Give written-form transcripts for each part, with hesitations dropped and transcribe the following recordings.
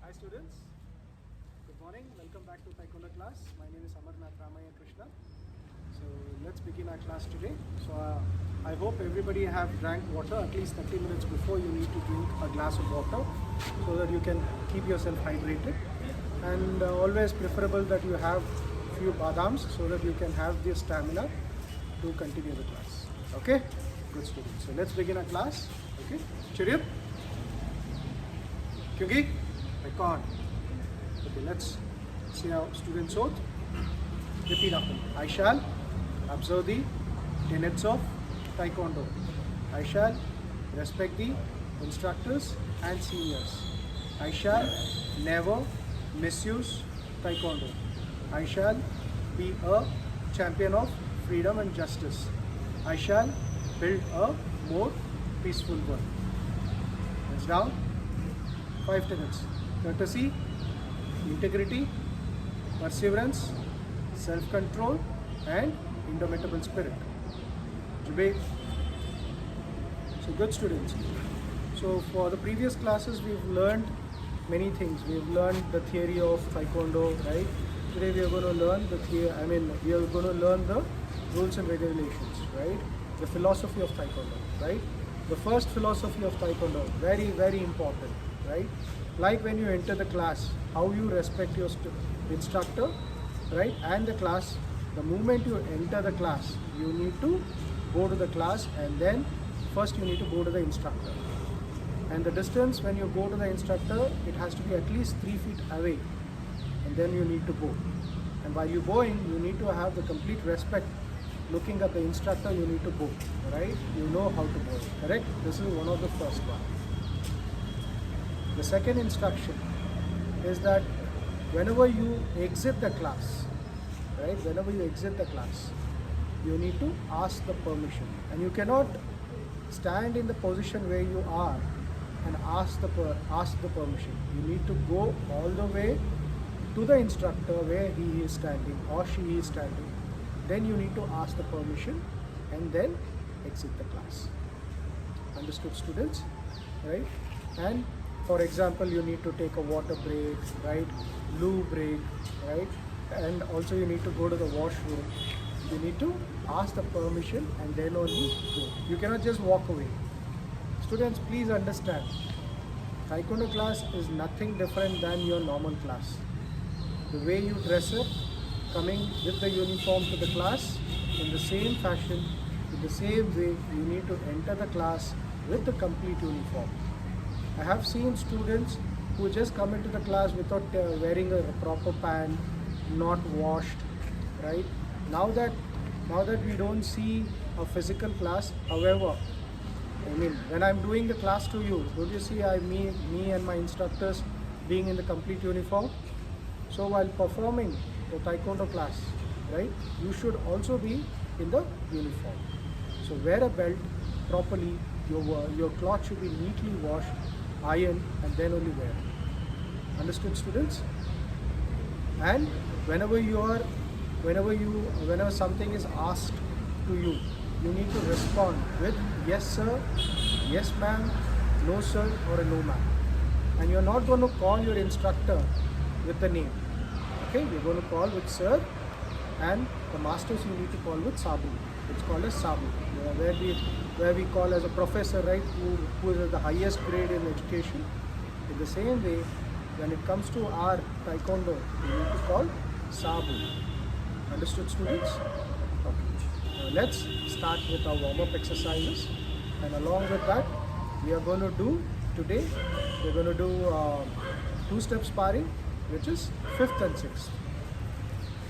Hi students, good morning. Welcome back to Taekwondo class. My name is Amarnath Ramaya Krishna. So let's begin our class today. So I hope everybody have drank water at least 30 minutes before. You need to drink a glass of water so that you can keep yourself hydrated. And always preferable that you have few badams so that you can have the stamina to continue the class. Okay? Good students. So let's begin our class. Okay? Cheer up. Kyunki? Record. Okay, let's see our students oath. Repeat after me. I shall observe the tenets of Taekwondo. I shall respect the instructors and seniors. I shall never misuse Taekwondo. I shall be a champion of freedom and justice. I shall build a more peaceful world. Hands down. 5 tenets. Courtesy, integrity, perseverance, self-control, and indomitable spirit. Jubei. So good students. So for the previous classes we've learned many things. We've learned the theory of Taekwondo, right? Today we are going to learn we are going to learn the rules and regulations, right? The philosophy of Taekwondo, right? The first philosophy of Taekwondo, very, very important, right? Like when you enter the class, how you respect your instructor, right? And the class, the moment you enter the class, you need to go to the class and then first you need to go to the instructor. And the distance when you go to the instructor, it has to be at least 3 feet away. And then you need to go. And while you're going, you need to have the complete respect. Looking at the instructor, you need to go, right? You know how to go, correct? This is one of the first one. The second instruction is that whenever you exit the class, right? Whenever you exit the class, you need to ask the permission. And you cannot stand in the position where you are and ask the permission. You need to go all the way to the instructor where he is standing or she is standing. Then you need to ask the permission and then exit the class. Understood, students? Right? And for example, you need to take a water break, right? Loo break, right? And also you need to go to the washroom. You need to ask the permission and then only go. You cannot just walk away. Students, please understand, Taekwondo class is nothing different than your normal class. The way you dress up, coming with the uniform to the class, in the same fashion, in the same way, you need to enter the class with the complete uniform. I have seen students who just come into the class without wearing a proper pant, not washed, right? Now that we don't see a physical class, however, when I'm doing the class to you, don't you see me and my instructors being in the complete uniform? So while performing the Taekwondo class, right, you should also be in the uniform. So wear a belt properly, your cloth should be neatly washed, ironed, and then only wear. Understood, students? And whenever something is asked to you, you need to respond with yes sir, yes ma'am, no sir, or a no ma'am. And you're not going to call your instructor with the name. Okay, you're going to call with sir, and the masters you need to call with Sabu. It's called as Sabu, where we call as a professor, right, who is at the highest grade in education. In the same way, when it comes to our Taekwondo, we need to call Sabu. Understood, students? Okay. Now let's start with our warm-up exercises. And along with that, we are going to do today, we're going to do two-step sparring, which is 5th and 6th.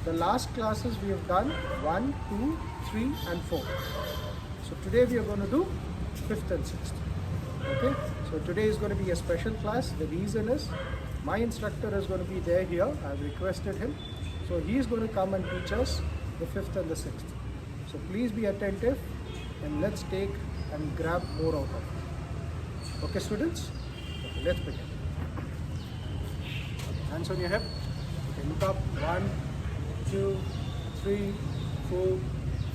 The last classes we have done 1, 2, 3 and 4. So today we are going to do 5th and 6th. Okay, so today is going to be a special class. The reason is my instructor is going to be there here. I've requested him. So he is going to come and teach us the 5th and the 6th. So please be attentive and let's take and grab more out of it. Okay, students? Okay, let's begin. Hands on your hip. Okay, look up. 1, 2, 3, 4,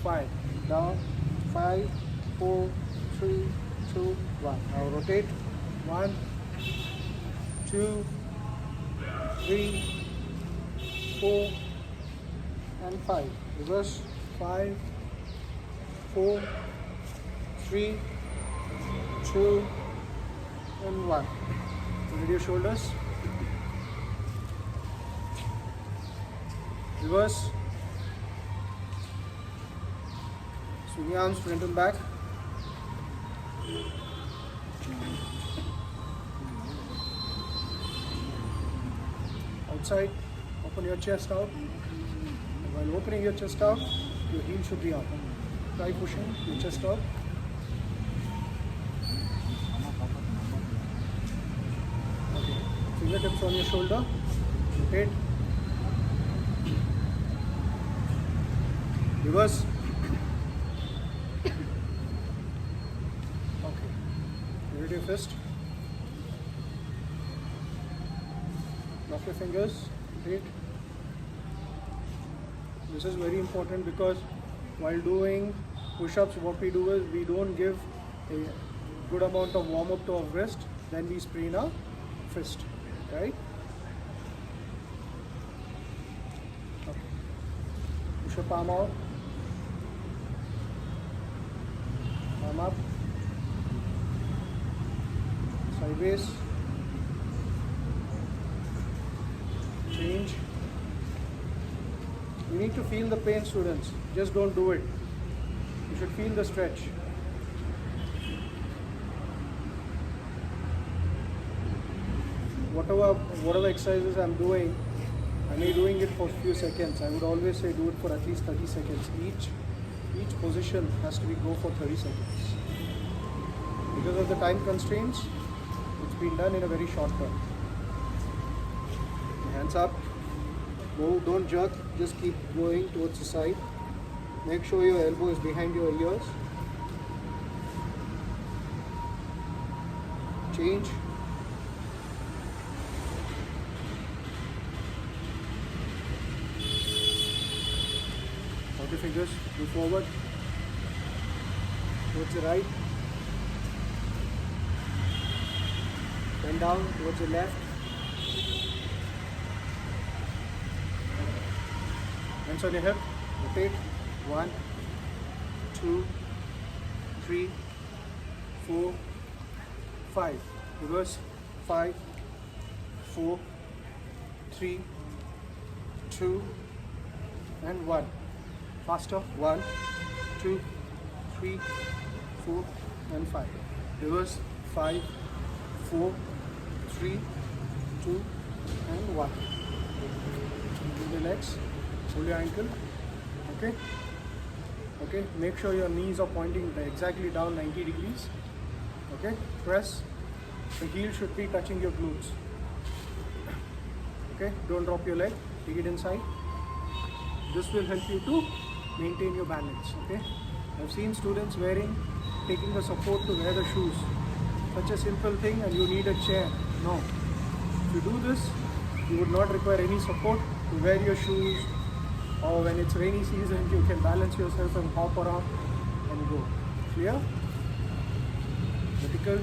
5. Down. 5, 4, 3, 2, 1. Now rotate. 1, 2, 3, 4, and 5. Reverse. 5, 4, 3, 2, and 1. Rotate your shoulders. Reverse. Swing your arms front and back. Outside, open your chest out. And while opening your chest out, your heel should be up. Try pushing your chest out. Okay. Fingertips on your shoulder. Rotate. Reverse. Okay. Rotate your fist. Lock your fingers. Rotate. This is very important because while doing push-ups, what we do is we don't give a good amount of warm-up to our wrist, then we sprain our fist, right? Okay. Push your palm out. Palm up. Sideways. Change. You need to feel the pain, students. Just don't do it. You should feel the stretch. Whatever exercises I'm doing, I may doing it for a few seconds. I would always say do it for at least 30 seconds. Each position has to be go for 30 seconds. Because of the time constraints, it's been done in a very short time. Hands up. Go, don't jerk, just keep going towards the side. Make sure your elbow is behind your ears. Change. Out your fingers, move forward. Towards the right. Bend down towards the left. Hands on your hip, rotate. 1, 2, 3, 4, 5. Reverse. 5, 4, 3, 2, and 1. Faster. 1, 2, 3, 4, and 5. Reverse. 5, 4, 3, 2, and 1. Move your legs. Hold your ankle. Okay. Okay. Make sure your knees are pointing exactly down 90 degrees. Okay. Press. The heel should be touching your glutes. Okay. Don't drop your leg. Take it inside. This will help you to maintain your balance. Okay. I've seen students taking the support to wear the shoes. Such a simple thing, and you need a chair. No. If you do this, you would not require any support to wear your shoes. Or when it's rainy season, you can balance yourself and hop around and go. Clear? Vertical.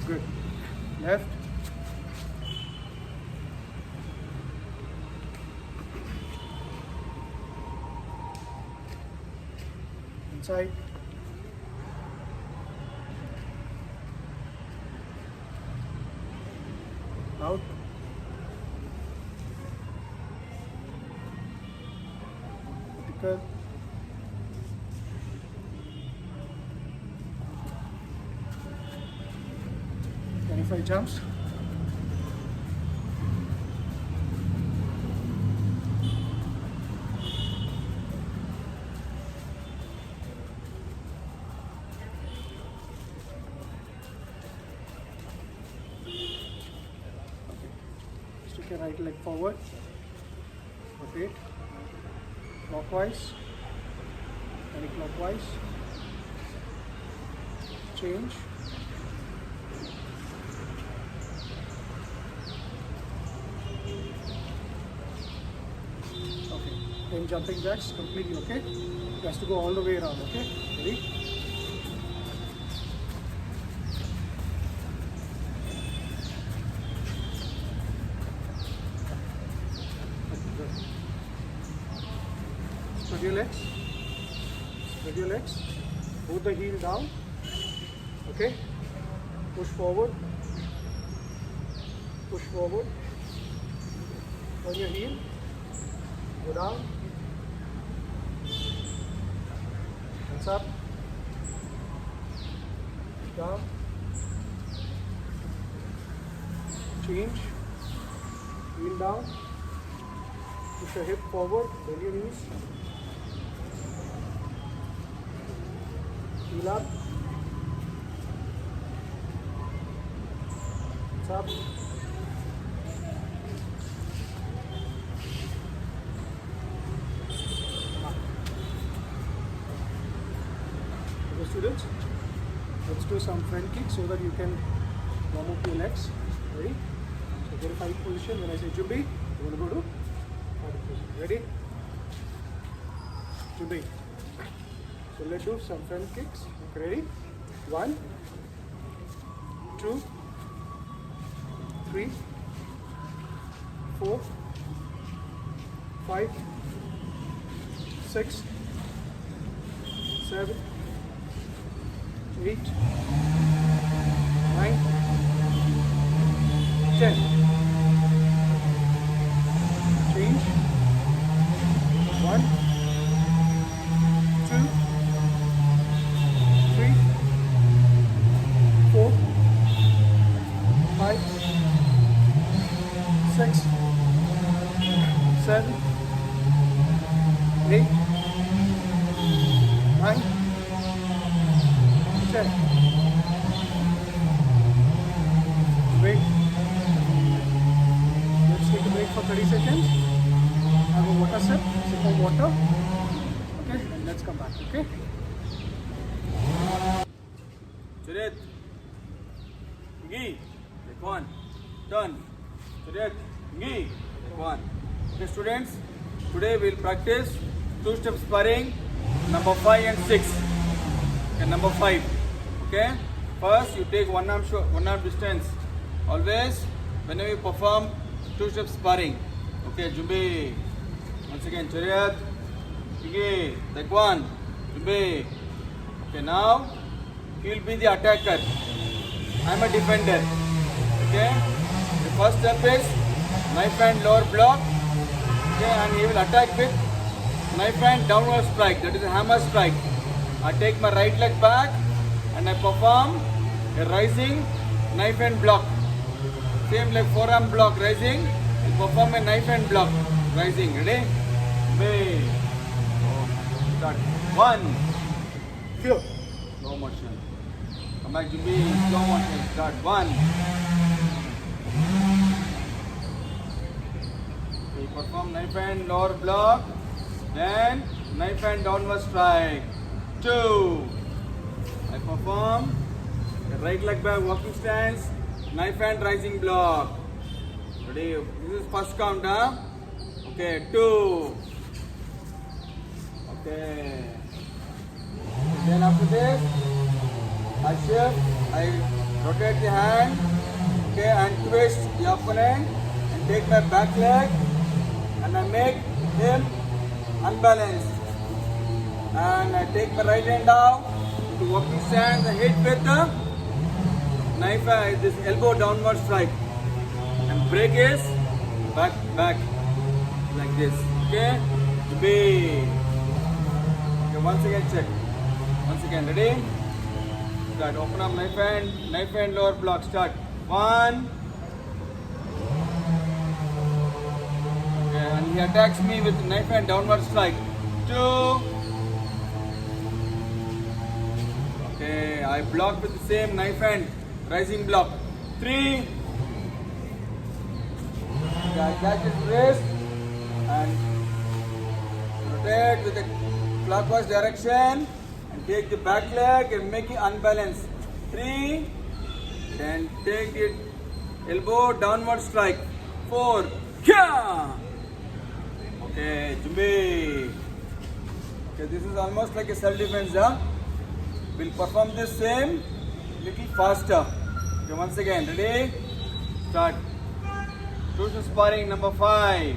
Good. Left. Inside. Out. Vertical. 25 jumps. Stick your right leg forward. Rotate. Clockwise. Anti-clockwise. Change. Okay. 10 jumping jacks completely, okay? It has to go all the way around, okay? Ready? your legs. Spread your legs. Put the heel down. Okay. Push forward. Push forward. Turn your heel. Go down. Hands up. Down. Change. Heel down. Push your hip forward. Bend your knees. Heel up. Hands up. Okay, students, let's do some front kicks so that you can warm up your legs. Ready? So get a fight position. When I say Jumbi, you want to go to fight position. Ready? Jumbi. So let's do some front kicks. Okay, ready? 1, 2, 3, 4, 5, 6, 7, 8, 9, 10. Change. 1, 2, 3, 4, 5, 6, 7, 8, 9, 10. Break. Let's take a break for 30 seconds. Have a water sip. Sip of water. Okay, and let's come back. Okay. Juret. Gi. Take one. Turn. Juret. Gi. Take one. Okay, students. Today we'll practice two-step sparring number 5 and 6. Okay, number 5. Okay. First, you take one arm distance. Always, whenever you perform two-step sparring. Okay, Jumbi. Once again, Chariot. Igi. Take one. Jumbi. Okay, now he will be the attacker. I am a defender. Okay. The first step is knife and lower block. Okay, and he will attack with knife and downward strike. That is a hammer strike. I take my right leg back and I perform a rising knife and block. Same like forearm block rising. I perform a knife and block rising. Ready? May. Start. 1. Here. Slow motion. Come back to me. Slow motion. Start. 1. We perform knife and lower block. Then knife and downward strike. 2. I perform the right leg back walking stance. Knife and rising block. Ready? This is first count, huh? Okay. 2. Okay. Then after this, I shift, I rotate the hand, okay, and twist the opponent and take my back leg and I make him unbalanced. And I take my right hand down to walking stance and hit with the knife, this elbow downward strike. And break is back like this. Okay? To be. Okay, once again check. Once again, ready? Start. Open up knife and lower block. Start. 1. Okay, and he attacks me with knife and downward strike. 2. Okay, I block with the same knife and rising block. 3. Okay, I catch his wrist and rotate with the clockwise direction and take the back leg and make it unbalanced. 3. Then take the elbow downward strike. 4. Kya! Okay, Jumbi. Okay, this is almost like a self-defense, huh? We'll perform this same little faster. Okay, once again, ready? Start. Two-step sparring number 5.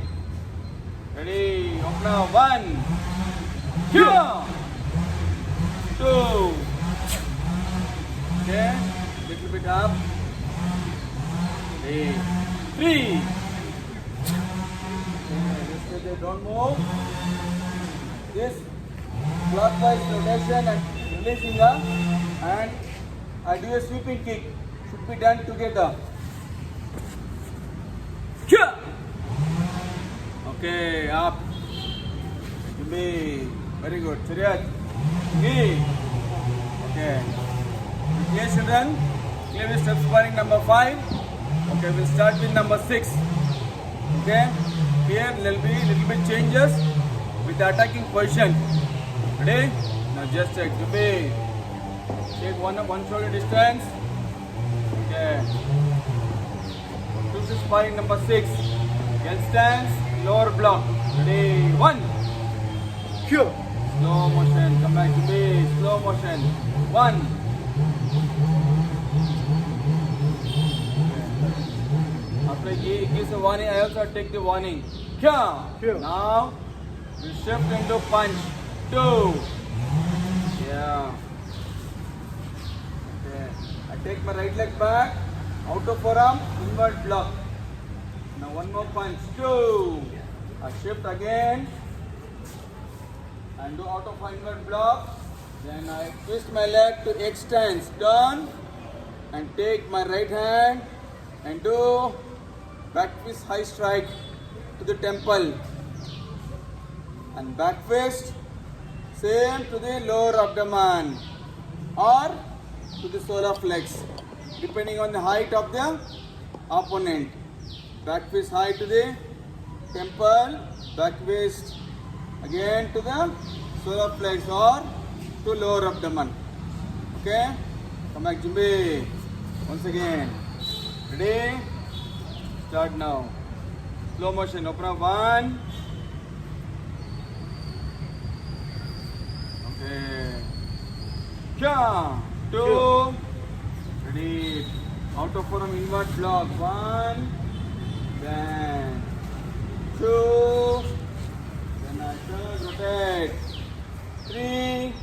Ready? Open now. 1. Here. 2. Okay. Little bit up. 3. Don't move. This clockwise rotation and releasing up, and I do a sweeping kick. Should be done together. Here. Okay, up. Me. Very good. Chariot. Me. Okay. Clear, children? Clear with step sparring number 5. Okay, we'll start with number 6. Okay. Here there will be little bit changes with the attacking position. Ready? Now just check. Me. Take one shoulder distance. Okay. This is sparring number 6. Again stance. Lower block. Ready? 1. Here. Slow motion. Come back to me. Slow motion. 1. After he gives a warning, I also take the warning. Here. Now we shift into punch. 2. Yeah. Okay. I take my right leg back. Outer forearm. Inward block. Now one more punch. 2. I shift again. And do out of inward block. Then I twist my leg to X stance. Turn. And take my right hand. And do back fist high strike to the temple. And back fist. Same to the lower abdomen. Or to the solar flex. Depending on the height of the opponent. Back fist high to the temple. Back fist again to the solar flex or to lower abdomen. Okay? Come back, Jimmy. Once again. Ready? Start now. Slow motion. Open up. 1. Okay. 2. Ready. Outer forearm inward block. 1. Then 2. Then I turn, rotate. 3.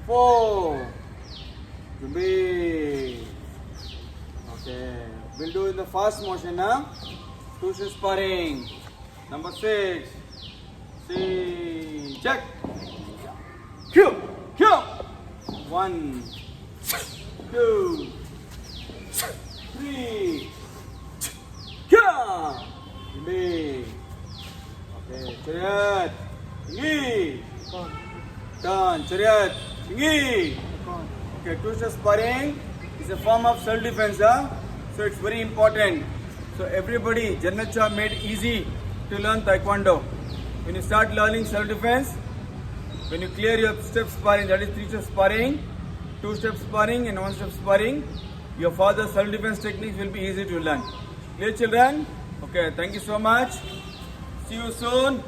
4. Jumbi. Okay. We'll do in the fast motion, huh? 2 sparring. Number 6. See. Check. Q. 1. 2. 3. Jumbi. Okay. Chariot. Ingi. Turn. Chariot. Ingi. Okay. 2 sparring is a form of self-defense, huh? So it's very important. So everybody, Jannacha made easy to learn Taekwondo. When you start learning self-defense, when you clear your step sparring, that is 3 step sparring, 2 step sparring and 1 step sparring, your father's self-defense techniques will be easy to learn. Clear, children? Okay, thank you so much. See you soon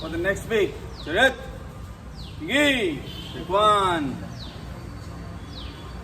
for the next week. Chariot. Ingi. Take 1.